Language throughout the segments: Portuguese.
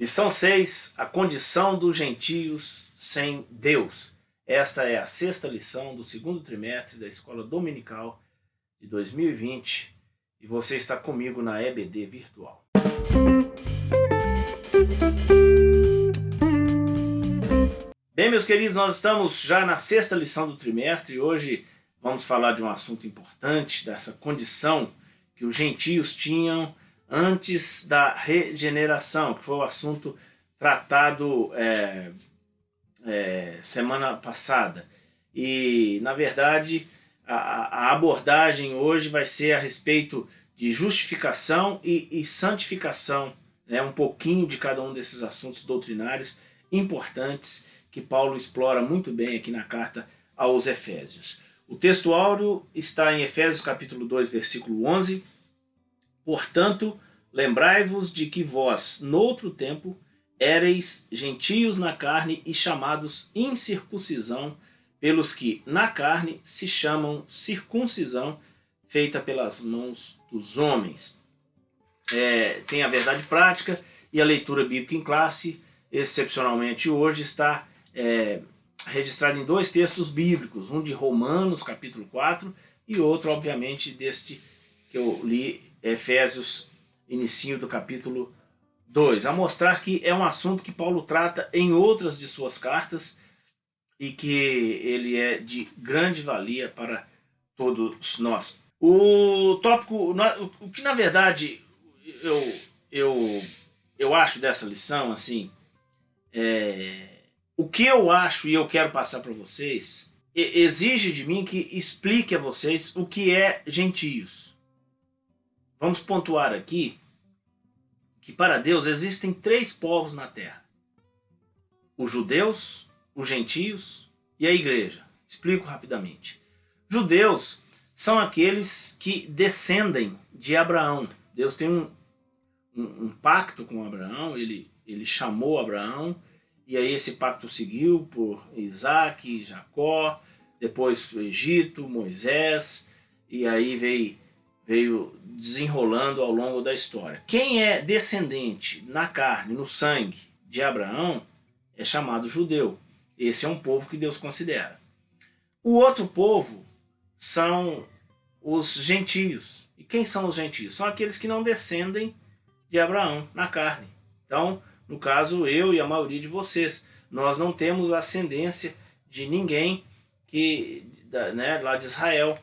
Lição 6, a condição dos gentios sem Deus. Esta é a sexta lição do segundo trimestre da Escola Dominical de 2020 e você está comigo na EBD Virtual. Bem, meus queridos, nós estamos já na sexta lição do trimestre e hoje vamos falar de um assunto importante, dessa condição que os gentios tinham antes da regeneração, que foi o assunto tratado semana passada. E, na verdade, a abordagem hoje vai ser a respeito de justificação e santificação, né? Um pouquinho de cada um desses assuntos doutrinários importantes que Paulo explora muito bem aqui na carta aos Efésios. O texto áureo está em Efésios capítulo 2, versículo 11. Portanto, lembrai-vos de que vós, noutro tempo, éreis gentios na carne e chamados incircuncisão, pelos que na carne se chamam circuncisão, feita pelas mãos dos homens. Tem a verdade prática e a leitura bíblica em classe, excepcionalmente hoje, está registrada em dois textos bíblicos, um de Romanos, capítulo 4, e outro, obviamente, deste que eu li, Efésios, inicinho do capítulo 2, a mostrar que é um assunto que Paulo trata em outras de suas cartas e que ele é de grande valia para todos nós. O tópico, o que na verdade eu acho dessa lição, assim, o que eu acho e eu quero passar para vocês, exige de mim que explique a vocês o que é gentios. Vamos pontuar aqui que para Deus existem três povos na terra: os judeus, os gentios e a igreja. Explico rapidamente. Judeus são aqueles que descendem de Abraão. Deus tem um pacto com Abraão, ele chamou Abraão, e aí esse pacto seguiu por Isaac, Jacó, depois o Egito, Moisés, e aí veio desenrolando ao longo da história. Quem é descendente na carne, no sangue de Abraão, é chamado judeu. Esse é um povo que Deus considera. O outro povo são os gentios. E quem são os gentios? São aqueles que não descendem de Abraão na carne. Então, no caso, eu e a maioria de vocês, nós não temos ascendência de ninguém lá de Israel.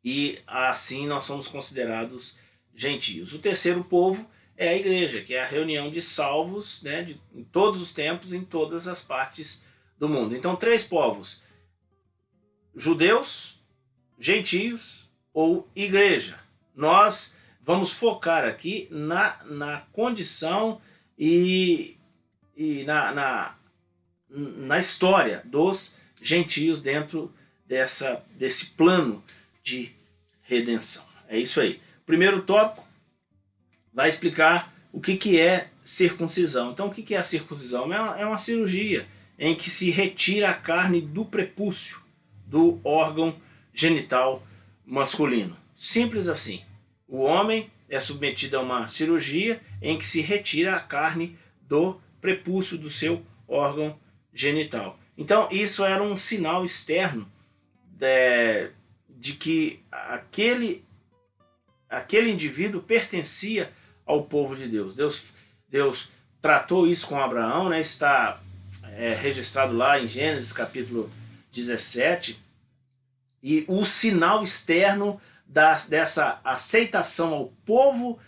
E assim nós somos considerados gentios. O terceiro povo é a igreja, que é a reunião de salvos, né, em todos os tempos, em todas as partes do mundo. Então, três povos: judeus, gentios ou igreja. Nós vamos focar aqui na condição e na história dos gentios dentro desse plano de redenção. É isso aí. O primeiro tópico vai explicar o que é circuncisão. Então, o que é a circuncisão? É uma cirurgia em que se retira a carne do prepúcio, do órgão genital masculino. Simples assim. O homem é submetido a uma cirurgia em que se retira a carne do prepúcio do seu órgão genital. Então, isso era um sinal externo de que aquele indivíduo pertencia ao povo de Deus. Deus tratou isso com Abraão, né? Está registrado lá em Gênesis capítulo 17, e o sinal externo dessa aceitação ao povo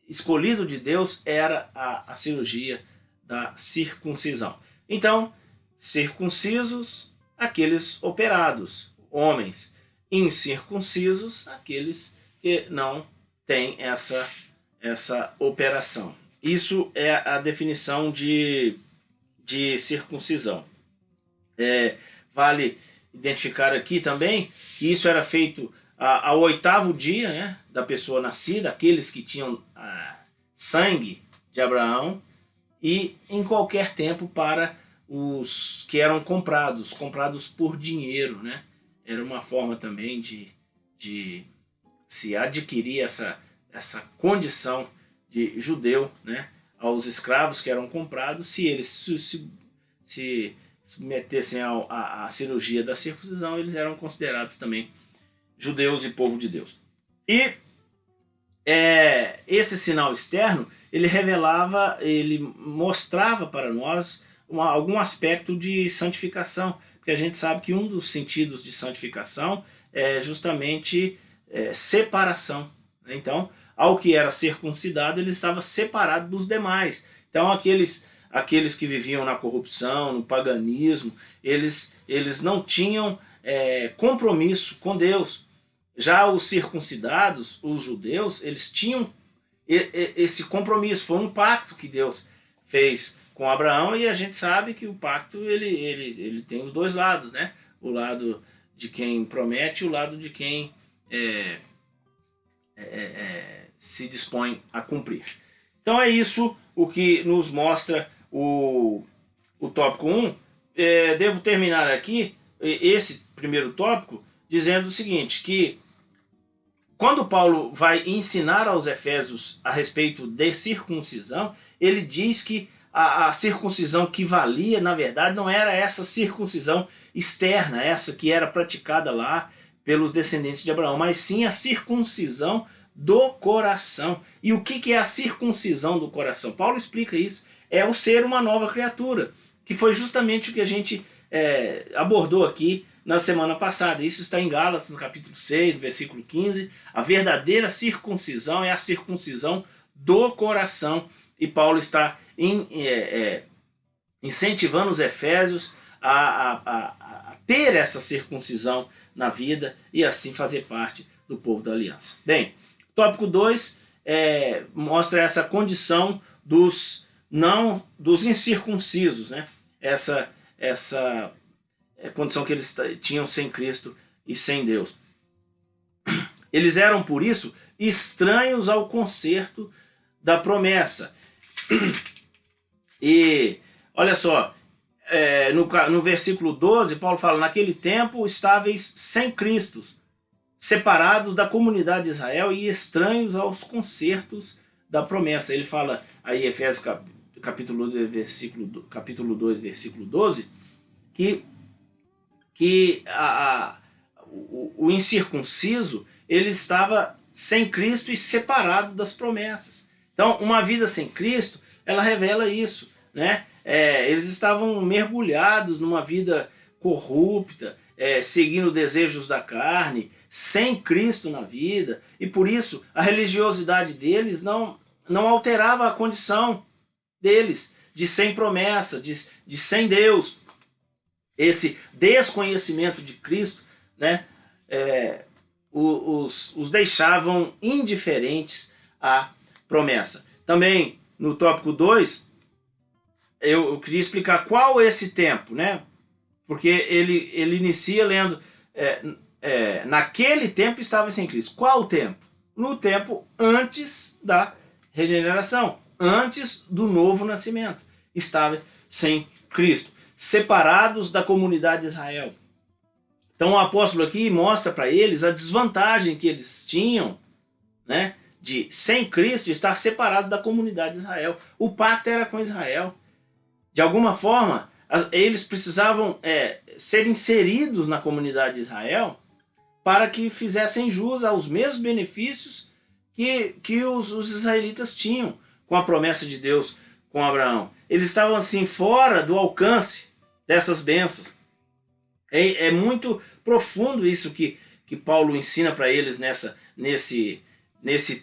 escolhido de Deus era a cirurgia da circuncisão. Então, circuncisos, aqueles operados, homens; incircuncisos, aqueles que não têm essa operação. Isso é a definição de circuncisão. Vale identificar aqui também que isso era feito ao oitavo dia, né, da pessoa nascida, aqueles que tinham sangue de Abraão, e em qualquer tempo para os que eram comprados por dinheiro, né? Era uma forma também de se adquirir essa condição de judeu, né, aos escravos que eram comprados, se eles se submetessem à cirurgia da circuncisão, eles eram considerados também judeus e povo de Deus. E esse sinal externo, ele revelava, ele mostrava para nós algum aspecto de santificação, porque a gente sabe que um dos sentidos de santificação é justamente separação. Então, ao que era circuncidado, ele estava separado dos demais. Então, aqueles que viviam na corrupção, no paganismo, eles não tinham compromisso com Deus. Já os circuncidados, os judeus, eles tinham esse compromisso. Foi um pacto que Deus fez com Abraão, e a gente sabe que o pacto ele tem os dois lados, né? O lado de quem promete e o lado de quem se dispõe a cumprir. Então é isso o que nos mostra o tópico 1. Devo terminar aqui esse primeiro tópico dizendo o seguinte, que quando Paulo vai ensinar aos Efésios a respeito de circuncisão, ele diz que a circuncisão que valia, na verdade, não era essa circuncisão externa, essa que era praticada lá pelos descendentes de Abraão, mas sim a circuncisão do coração. E o que é a circuncisão do coração? Paulo explica isso. É o ser uma nova criatura, que foi justamente o que a gente abordou aqui na semana passada. Isso está em Gálatas, no capítulo 6, versículo 15. A verdadeira circuncisão é a circuncisão do coração. E Paulo está incentivando os efésios a ter essa circuncisão na vida e assim fazer parte do povo da aliança. Bem, tópico 2 mostra essa condição dos incircuncisos, né? Essa condição que eles tinham sem Cristo e sem Deus. Eles eram, por isso, estranhos ao concerto da promessa. E, olha só, no versículo 12, Paulo fala, naquele tempo estáveis sem Cristo, separados da comunidade de Israel e estranhos aos concertos da promessa. Ele fala aí, Efésios capítulo 2, versículo 12, que o incircunciso, ele estava sem Cristo e separado das promessas. Então, uma vida sem Cristo, ela revela isso, né? Eles estavam mergulhados numa vida corrupta, seguindo desejos da carne, sem Cristo na vida, e por isso a religiosidade deles não alterava a condição deles de sem promessa, de sem Deus. Esse desconhecimento de Cristo, né, os deixavam indiferentes à promessa. Também no tópico 2, eu queria explicar qual é esse tempo, né? Porque ele inicia lendo, naquele tempo estava sem Cristo. Qual o tempo? No tempo antes da regeneração, antes do novo nascimento, estava sem Cristo, separados da comunidade de Israel. Então o apóstolo aqui mostra para eles a desvantagem que eles tinham, né, de, sem Cristo, estar separados da comunidade de Israel. O pacto era com Israel. De alguma forma, eles precisavam ser inseridos na comunidade de Israel para que fizessem jus aos mesmos benefícios que os israelitas tinham com a promessa de Deus com Abraão. Eles estavam assim fora do alcance dessas bênçãos. É muito profundo isso que Paulo ensina para eles nesse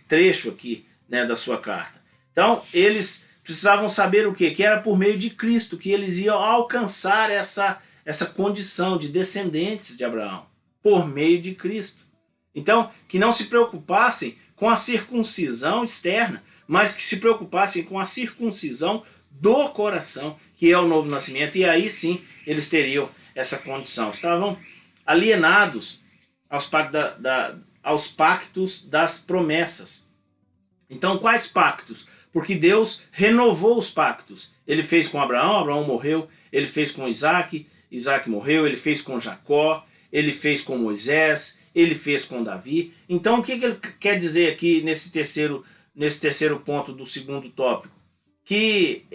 trecho aqui, né, da sua carta. Então, eles precisavam saber o quê? Que era por meio de Cristo que eles iam alcançar essa condição de descendentes de Abraão, por meio de Cristo. Então, que não se preocupassem com a circuncisão externa, mas que se preocupassem com a circuncisão do coração, que é o novo nascimento, e aí sim eles teriam essa condição. Estavam alienados aos pactos das promessas. Então, quais pactos? Porque Deus renovou os pactos. Ele fez com Abraão, Abraão morreu. Ele fez com Isaac, Isaac morreu. Ele fez com Jacó, ele fez com Moisés, ele fez com Davi. Então, o que ele quer dizer aqui nesse terceiro ponto do segundo tópico? que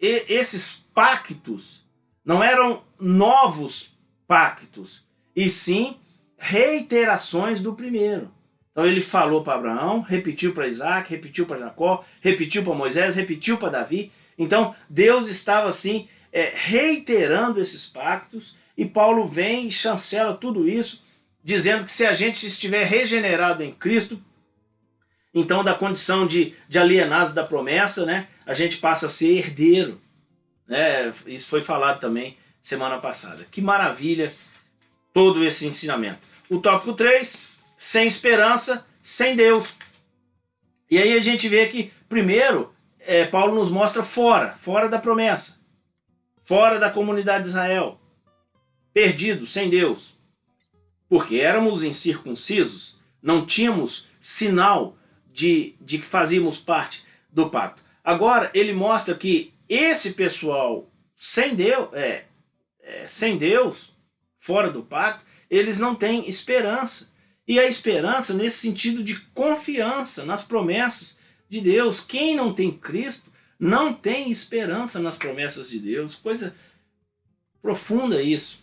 esses pactos não eram novos pactos, e sim reiterações do primeiro. Então ele falou para Abraão, repetiu para Isaac, repetiu para Jacó, repetiu para Moisés, repetiu para Davi. Então Deus estava assim reiterando esses pactos, e Paulo vem e chancela tudo isso, dizendo que se a gente estiver regenerado em Cristo, então da condição de alienados da promessa, né, a gente passa a ser herdeiro. Né? Isso foi falado também semana passada. Que maravilha todo esse ensinamento. O tópico 3, sem esperança, sem Deus. E aí a gente vê que, primeiro, Paulo nos mostra fora da promessa, fora da comunidade de Israel, perdidos, sem Deus. Porque éramos incircuncisos, não tínhamos sinal de que fazíamos parte do pacto. Agora, ele mostra que esse pessoal sem Deus, fora do pacto, eles não têm esperança. E a esperança nesse sentido de confiança nas promessas de Deus. Quem não tem Cristo não tem esperança nas promessas de Deus. Coisa profunda isso.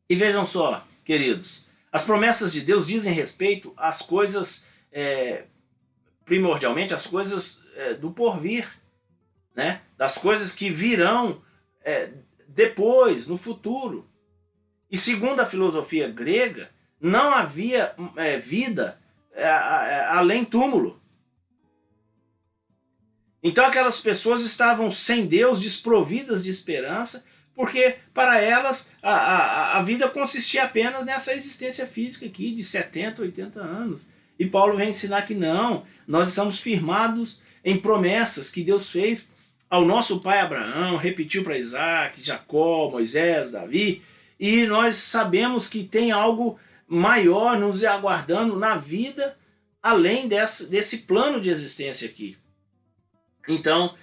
E vejam só, queridos, as promessas de Deus dizem respeito às coisas, primordialmente, às coisas do porvir, né? Das coisas que virão depois, no futuro. E segundo a filosofia grega, não havia vida além túmulo. Então aquelas pessoas estavam sem Deus, desprovidas de esperança, porque para elas a vida consistia apenas nessa existência física aqui de 70, 80 anos. E Paulo vem ensinar que não, nós estamos firmados em promessas que Deus fez ao nosso pai Abraão, repetiu para Isaac, Jacó, Moisés, Davi, e nós sabemos que tem algo maior nos aguardando na vida, além desse plano de existência aqui. Então,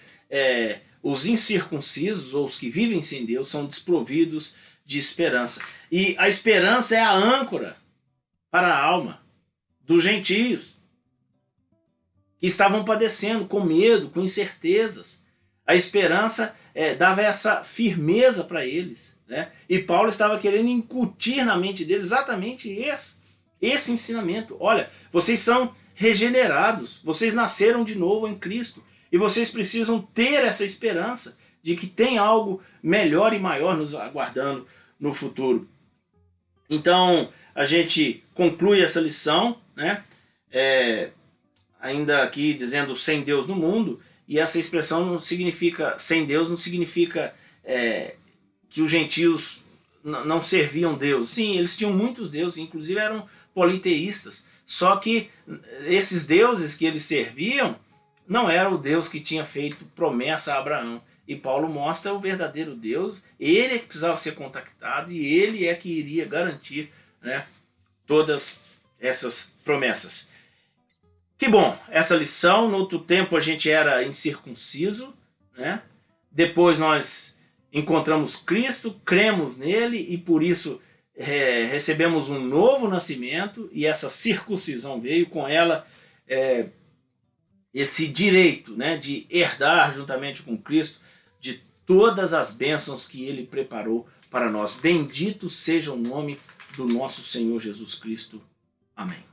os incircuncisos, ou os que vivem sem Deus, são desprovidos de esperança. E a esperança é a âncora para a alma dos gentios, que estavam padecendo com medo, com incertezas. A esperança dava essa firmeza para eles. Né? E Paulo estava querendo incutir na mente deles exatamente esse ensinamento. Olha, vocês são regenerados, vocês nasceram de novo em Cristo, e vocês precisam ter essa esperança de que tem algo melhor e maior nos aguardando no futuro. Então, a gente conclui essa lição, né? Ainda aqui dizendo sem Deus no mundo, e essa expressão não significa, sem Deus não significa que os gentios não serviam Deus. Sim, eles tinham muitos deuses, inclusive eram politeístas, só que esses deuses que eles serviam não era o Deus que tinha feito promessa a Abraão. E Paulo mostra o verdadeiro Deus, ele é que precisava ser contactado e ele é que iria garantir, né, todas essas promessas. Que bom, essa lição. No outro tempo a gente era incircunciso, né? Depois nós encontramos Cristo, cremos nele e por isso recebemos um novo nascimento, e essa circuncisão veio com ela esse direito, né, de herdar juntamente com Cristo de todas as bênçãos que ele preparou para nós. Bendito seja o nome do nosso Senhor Jesus Cristo. Amém.